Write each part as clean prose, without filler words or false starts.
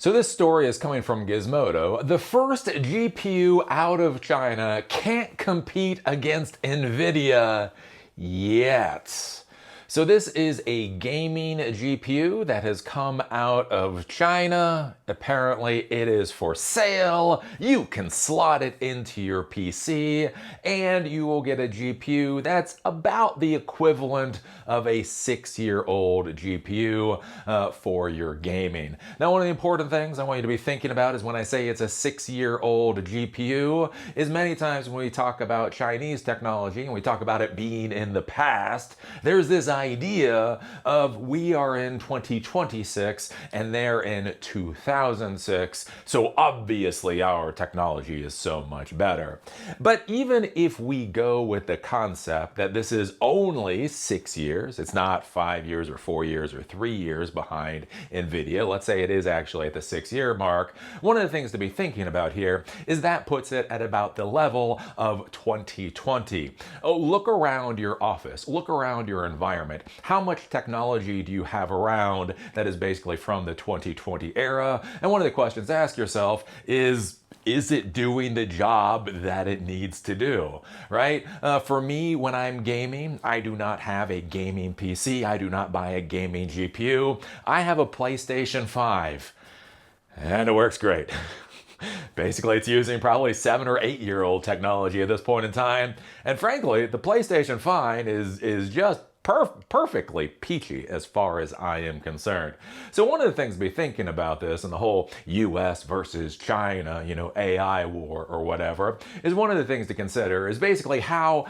So this story is coming from Gizmodo. The first GPU out of China can't compete against NVIDIA yet. So this is a gaming GPU that has come out of China. Apparently it is for sale. You can slot it into your PC and you will get a GPU that's about the equivalent of a 6-year-old GPU for your gaming. Now, one of the important things I want you to be thinking about is when I say it's a 6-year-old GPU, is many times when we talk about Chinese technology and we talk about it being in the past, there's this idea of we are in 2026 and they're in 2006, so obviously our technology is so much better. But even if we go with the concept that this is only 6 years, it's not 5 years or 4 years or 3 years behind NVIDIA, let's say it is actually at the 6-year mark, one of the things to be thinking about here is that puts it at about the level of 2020. Oh, look around your office, look around your environment. How much technology do you have around that is basically from the 2020 era? And one of the questions to ask yourself is it doing the job that it needs to do, right? For me, when I'm gaming, I do not have a gaming PC. I do not buy a gaming GPU. I have a PlayStation 5, and it works great. Basically, it's using probably 7 or 8-year-old technology at this point in time. And frankly, the PlayStation 5 is just perfectly peachy as far as I am concerned. So one of the things to be thinking about this and the whole US versus China, AI war or whatever, is one of the things to consider is basically how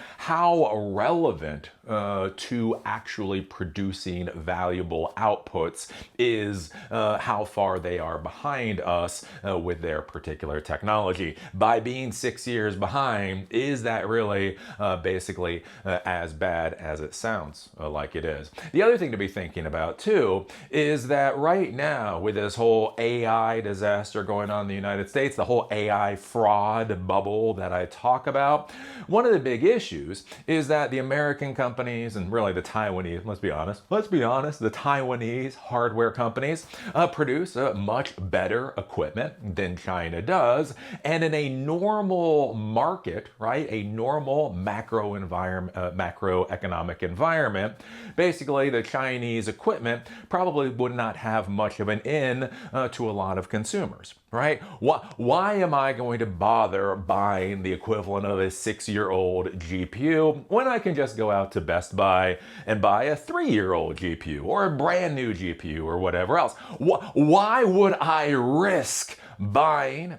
relevant to actually producing valuable outputs is how far they are behind us with their particular technology. By being 6 years behind, is that really basically as bad as it sounds like it is? The other thing to be thinking about too is that right now with this whole AI disaster going on in the United States, the whole AI fraud bubble that I talk about, one of the big issues is that the American companies and really the Taiwanese, let's be honest, the Taiwanese hardware companies produce much better equipment than China does. And in a normal market, right, a normal macroeconomic environment, basically the Chinese equipment probably would not have much of an in to a lot of consumers, right? Why am I going to bother buying the equivalent of a 6-year-old GPU when I can just go out to Best Buy and buy a 3-year-old GPU or a brand new GPU or whatever else? Why would I risk buying,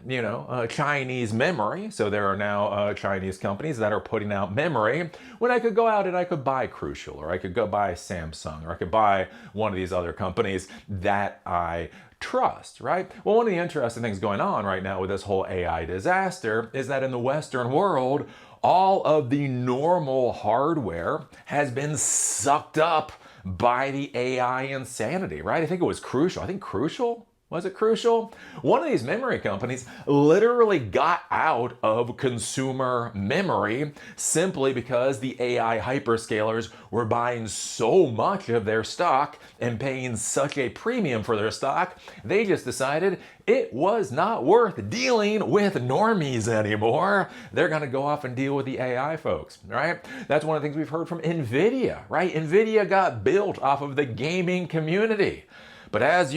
Chinese memory? So there are now Chinese companies that are putting out memory when I could go out and I could buy Crucial, or I could go buy Samsung, or I could buy one of these other companies that I trust, right? Well, one of the interesting things going on right now with this whole AI disaster is that in the Western world, all of the normal hardware has been sucked up by the AI insanity, right? I think it was Crucial. Was it Crucial? One of these memory companies literally got out of consumer memory simply because the AI hyperscalers were buying so much of their stock and paying such a premium for their stock, they just decided it was not worth dealing with normies anymore. They're going to go off and deal with the AI folks, right? That's one of the things we've heard from NVIDIA, right? NVIDIA got built off of the gaming community. But as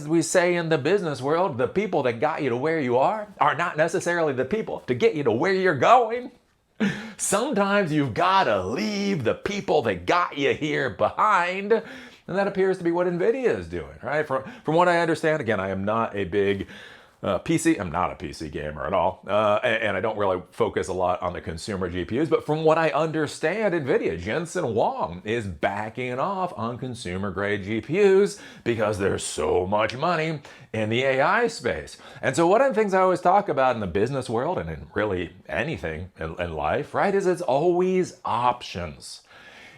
we say in the business world, the people that got you to where you are not necessarily the people to get you to where you're going. Sometimes you've got to leave the people that got you here behind. And that appears to be what NVIDIA is doing, right? From what I understand, again, I am not a big PC. I'm not a PC gamer at all. And I don't really focus a lot on the consumer GPUs. But from what I understand, NVIDIA, Jensen Huang, is backing off on consumer grade GPUs because there's so much money in the AI space. And so one of the things I always talk about in the business world and in really anything in life, right, is it's always options.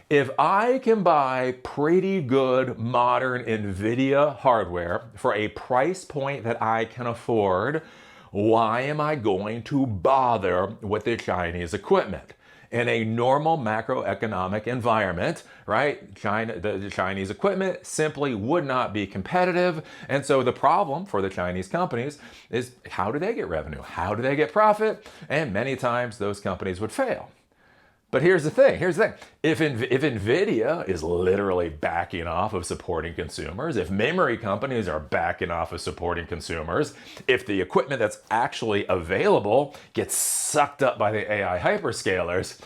If I can buy pretty good modern NVIDIA hardware for a price point that I can afford, why am I going to bother with the Chinese equipment? in a normal macroeconomic environment, right? The Chinese equipment simply would not be competitive. And so the problem for the Chinese companies is, how do they get revenue? How do they get profit? And many times those companies would fail. But here's the thing. If NVIDIA is literally backing off of supporting consumers, if memory companies are backing off of supporting consumers, if the equipment that's actually available gets sucked up by the AI hyperscalers,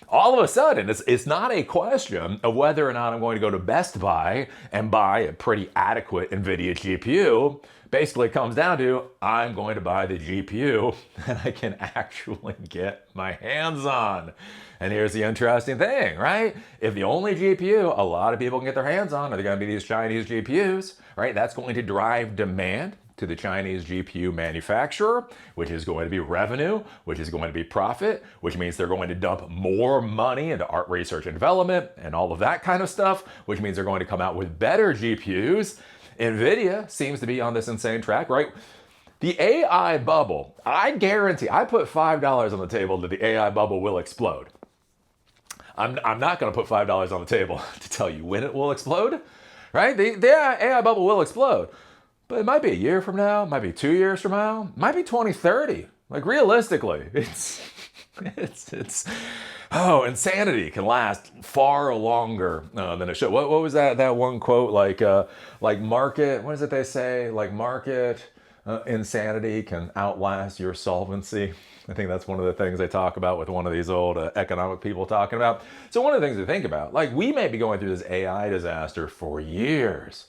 all of a sudden, it's not a question of whether or not I'm going to go to Best Buy and buy a pretty adequate NVIDIA GPU. Basically, it comes down to, I'm going to buy the GPU that I can actually get my hands on. And here's the interesting thing, right? If the only GPU a lot of people can get their hands on are going to be these Chinese GPUs, right? That's going to drive demand to the Chinese GPU manufacturer, which is going to be revenue, which is going to be profit, which means they're going to dump more money into art research and development and all of that kind of stuff, which means they're going to come out with better GPUs. NVIDIA seems to be on this insane track, right? The AI bubble, I guarantee, I put $5 on the table that the AI bubble will explode. I'm not going to put $5 on the table to tell you when it will explode, right? The AI bubble will explode. But it might be a year from now, might be 2 years from now, might be 2030. Like, realistically, insanity can last far longer than it should. What was that one quote? Like market, what is it they say? Like market insanity can outlast your solvency. I think that's one of the things they talk about with one of these old economic people talking about. So one of the things to think about, like, we may be going through this AI disaster for years.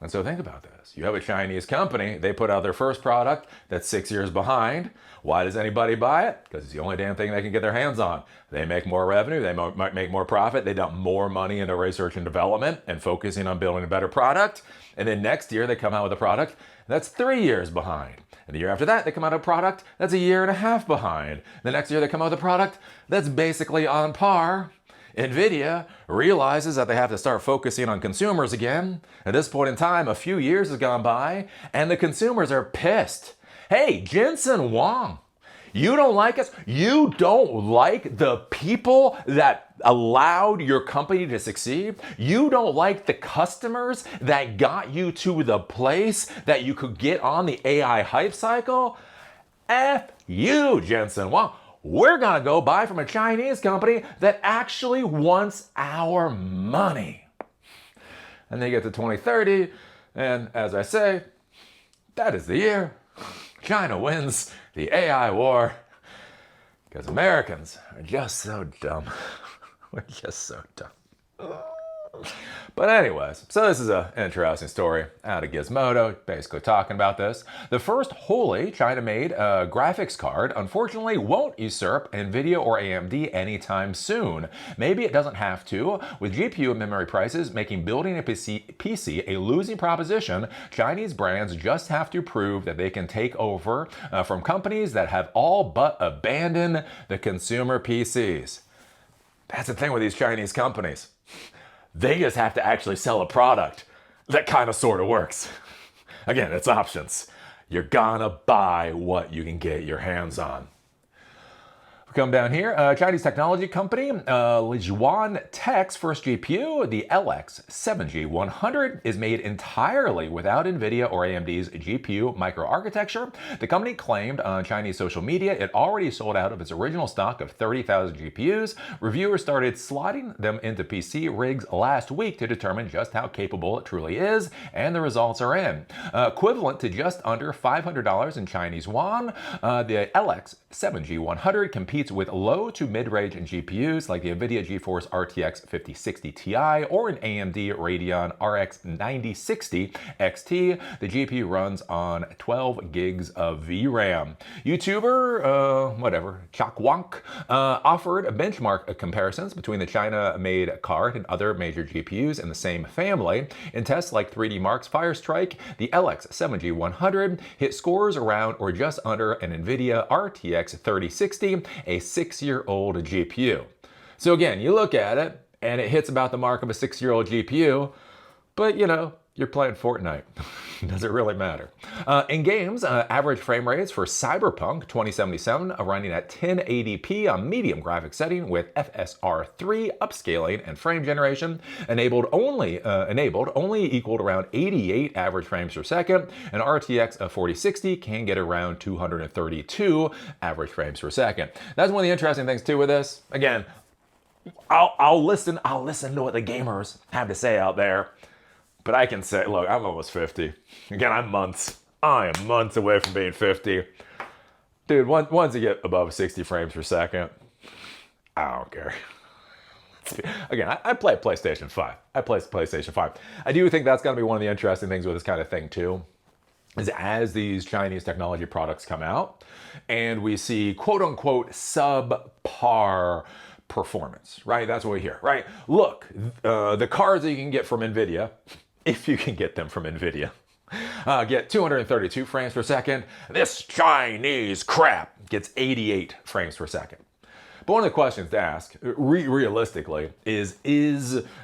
And so think about this. You have a Chinese company, they put out their first product that's 6 years behind. Why does anybody buy it? Because it's the only damn thing they can get their hands on. They make more revenue, they might make more profit, they dump more money into research and development and focusing on building a better product. And then next year they come out with a product that's 3 years behind. And the year after that, they come out with a product that's a year and a half behind. The next year they come out with a product that's basically on par. NVIDIA realizes that they have to start focusing on consumers again. At this point in time, a few years has gone by, and the consumers are pissed. Hey, Jensen Huang, you don't like us? You don't like the people that allowed your company to succeed? You don't like the customers that got you to the place that you could get on the AI hype cycle? F you, Jensen Huang. We're going to go buy from a Chinese company that actually wants our money. And they get to 2030, and as I say, that is the year China wins the AI war. Because Americans are just so dumb. We're just so dumb. But anyways, so this is an interesting story out of Gizmodo, basically talking about this. The first wholly China-made graphics card, unfortunately, won't usurp NVIDIA or AMD anytime soon. Maybe it doesn't have to. With GPU and memory prices making building a PC a losing proposition, Chinese brands just have to prove that they can take over from companies that have all but abandoned the consumer PCs. That's the thing with these Chinese companies. They just have to actually sell a product that kind of sort of works. Again, it's options. You're gonna buy what you can get your hands on. We come down here, Chinese technology company, Lisuan Tech's first GPU, the LX7G100, is made entirely without NVIDIA or AMD's GPU microarchitecture. The company claimed on Chinese social media it already sold out of its original stock of 30,000 GPUs. Reviewers started slotting them into PC rigs last week to determine just how capable it truly is, and the results are in. Equivalent to just under $500 in Chinese yuan, the LX7G100 competes with low to mid-range GPUs like the NVIDIA GeForce RTX 5060 Ti or an AMD Radeon RX 9060 XT. The GPU runs on 12 gigs of VRAM. YouTuber, Chakwonk, offered benchmark comparisons between the China-made card and other major GPUs in the same family. In tests like 3D Mark's Firestrike, the LX7G100 hit scores around or just under an NVIDIA RTX 3060, a 6-year-old GPU. So again, you look at it and it hits about the mark of a 6-year-old GPU, but you're playing Fortnite. Does it really matter? In games, average frame rates for Cyberpunk 2077 are running at 1080p on medium graphic setting with FSR3 upscaling and frame generation enabled only equaled around 88 average frames per second, and RTX 4060 can get around 232 average frames per second. That's one of the interesting things too with this. Again, I'll listen to what the gamers have to say out there. But I can say, look, I'm almost 50. Again, I am months away from being 50. Dude, once you get above 60 frames per second, I don't care. Again, I play PlayStation 5. I do think that's going to be one of the interesting things with this kind of thing too, is as these Chinese technology products come out and we see quote unquote subpar performance, right? That's what we hear, right? Look, the cards that you can get from NVIDIA, if you can get them from NVIDIA, get 232 frames per second. This Chinese crap gets 88 frames per second. But one of the questions to ask, realistically, is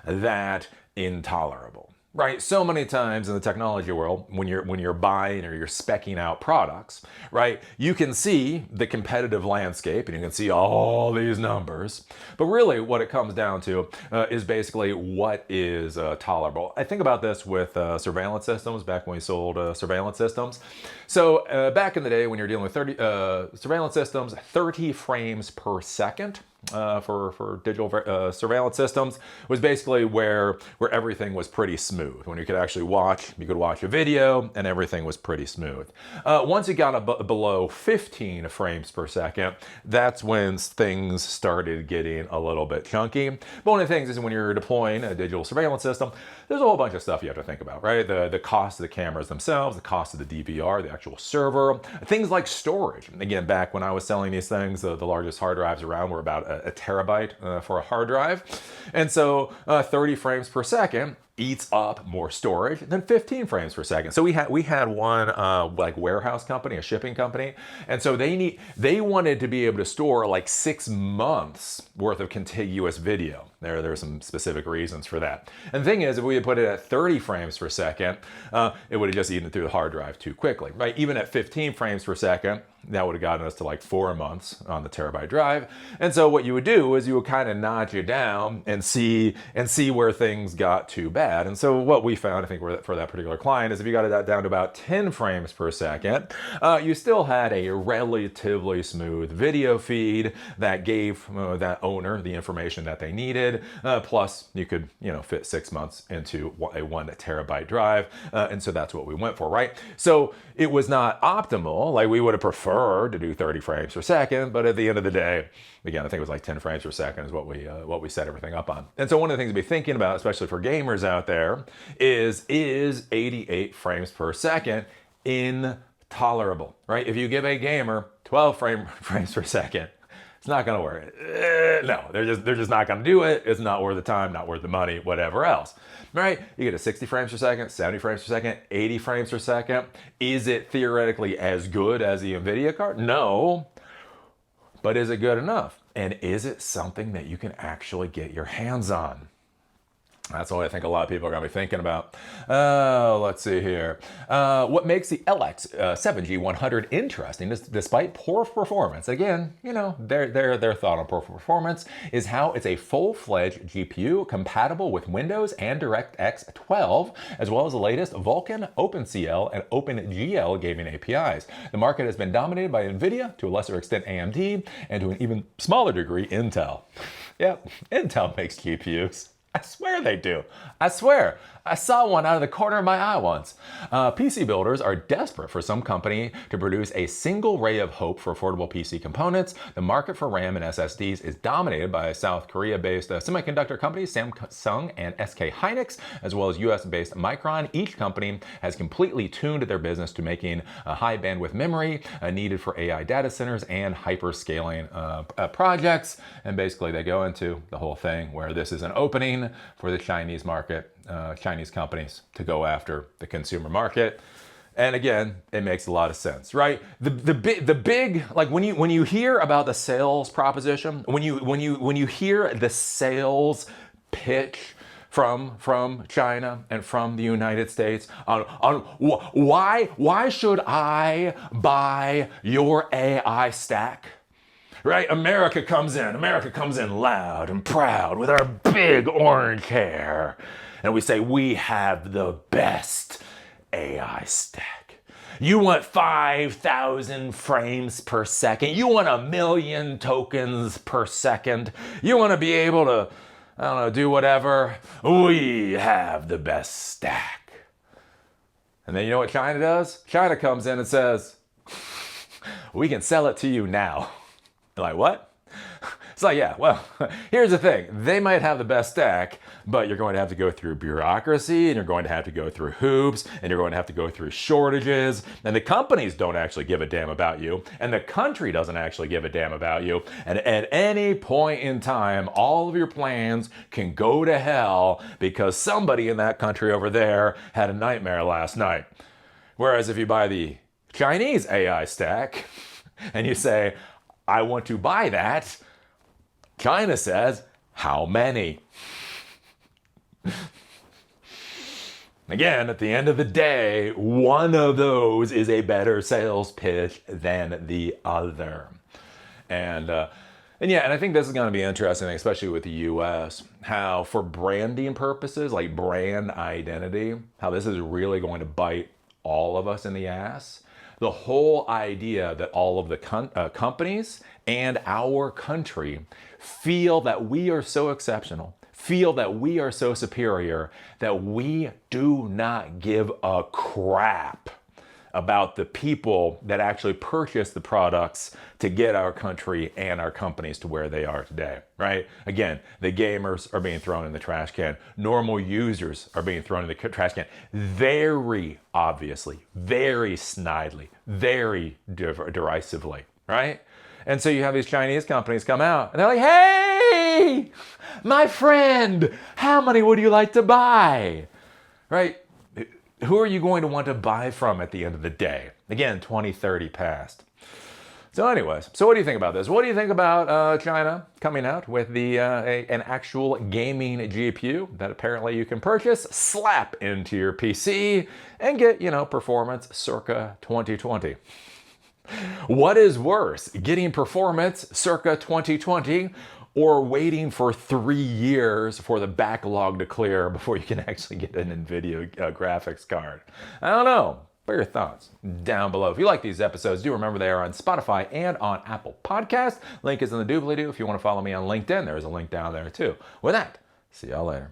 that intolerable? Right? So many times in the technology world, when you're buying or you're speccing out products, right, you can see the competitive landscape and you can see all these numbers. But really what it comes down to is basically what is tolerable. I think about this with surveillance systems, back when we sold surveillance systems. So back in the day when you're dealing with surveillance systems, 30 frames per second for digital surveillance systems was basically where everything was pretty smooth. When you could actually watch a video and everything was pretty smooth. Once it got below 15 frames per second, that's when things started getting a little bit chunky. But one of the things is when you're deploying a digital surveillance system, there's a whole bunch of stuff you have to think about, right? The cost of the cameras themselves, the cost of the DVR, the actual server, things like storage. Again, back when I was selling these things, the largest hard drives around were about a terabyte for a hard drive. And so 30 frames per second eats up more storage than 15 frames per second. So we had one like warehouse company, a shipping company, and so they wanted to be able to store like 6 months worth of contiguous video. There are some specific reasons for that. And the thing is, if we had put it at 30 frames per second, it would have just eaten through the hard drive too quickly, right? Even at 15 frames per second, that would have gotten us to like 4 months on the terabyte drive. And so what you would do is you would kind of notch it down and see where things got too bad. And so what we found, I think for that particular client, is if you got it down to about 10 frames per second, you still had a relatively smooth video feed that gave that owner the information that they needed. Plus you could, fit 6 months into a 1 terabyte drive. And so that's what we went for, right? So it was not optimal. Like we would have preferred to do 30 frames per second, but at the end of the day, again, I think it was like 10 frames per second is what we set everything up on. And so one of the things to be thinking about, especially for gamers out there, is 88 frames per second intolerable, right? If you give a gamer 12 frames per second, it's not going to work. No, they're just not going to do it. It's not worth the time, not worth the money, whatever else. Right? You get a 60 frames per second, 70 frames per second, 80 frames per second. Is it theoretically as good as the NVIDIA card? No. But is it good enough? And is it something that you can actually get your hands on? That's what I think a lot of people are going to be thinking about. Let's see here. What makes the LX7G100 interesting, despite poor performance, again, their thought on poor performance is how it's a full-fledged GPU compatible with Windows and DirectX 12, as well as the latest Vulkan, OpenCL, and OpenGL gaming APIs. The market has been dominated by NVIDIA, to a lesser extent AMD, and to an even smaller degree, Intel. Yep, Intel makes GPUs. I swear they do. I swear. I saw one out of the corner of my eye once. PC builders are desperate for some company to produce a single ray of hope for affordable PC components. The market for RAM and SSDs is dominated by South Korea-based semiconductor companies Samsung and SK Hynix, as well as US-based Micron. Each company has completely tuned their business to making high bandwidth memory needed for AI data centers and hyperscaling projects. And basically they go into the whole thing where this is an opening for the Chinese market, Chinese companies to go after the consumer market. And again, it makes a lot of sense, right? The big like when you hear about the sales proposition, when you hear the sales pitch from China and from the United States on why should I buy your AI stack? Right? America comes in loud and proud with our big orange hair. And we say, we have the best AI stack. You want 5,000 frames per second. You want 1,000,000 tokens per second. You want to be able to, I don't know, do whatever. We have the best stack. And then you know what China does? China comes in and says, we can sell it to you now. You're like, what? It's like, yeah, well, here's the thing. They might have the best stack, but you're going to have to go through bureaucracy, and you're going to have to go through hoops, and you're going to have to go through shortages, and the companies don't actually give a damn about you, and the country doesn't actually give a damn about you, and at any point in time, all of your plans can go to hell because somebody in that country over there had a nightmare last night. Whereas if you buy the Chinese AI stack, and you say, I want to buy that, China says, how many? Again, at the end of the day, one of those is a better sales pitch than the other. And I think this is going to be interesting, especially with the US, how for branding purposes, like brand identity, how this is really going to bite all of us in the ass. The whole idea that all of the companies and our country feel that we are so exceptional, feel that we are so superior, that we do not give a crap about the people that actually purchase the products to get our country and our companies to where they are today, right? Again, the gamers are being thrown in the trash can. Normal users are being thrown in the trash can. Very obviously, very snidely, very derisively, right? And so you have these Chinese companies come out and they're like, hey, my friend, how many would you like to buy? Right? Who are you going to want to buy from at the end of the day? Again, 2030 past. So anyways, so what do you think about this? What do you think about China coming out with an actual gaming GPU that apparently you can purchase, slap into your PC, and get, performance circa 2020? What is worse, getting performance circa 2020 or waiting for 3 years for the backlog to clear before you can actually get an NVIDIA graphics card? I don't know. What are your thoughts down below? If you like these episodes, do remember they are on Spotify and on Apple Podcasts. Link is in the doobly-doo. If you want to follow me on LinkedIn, there's a link down there too. With that, see y'all later.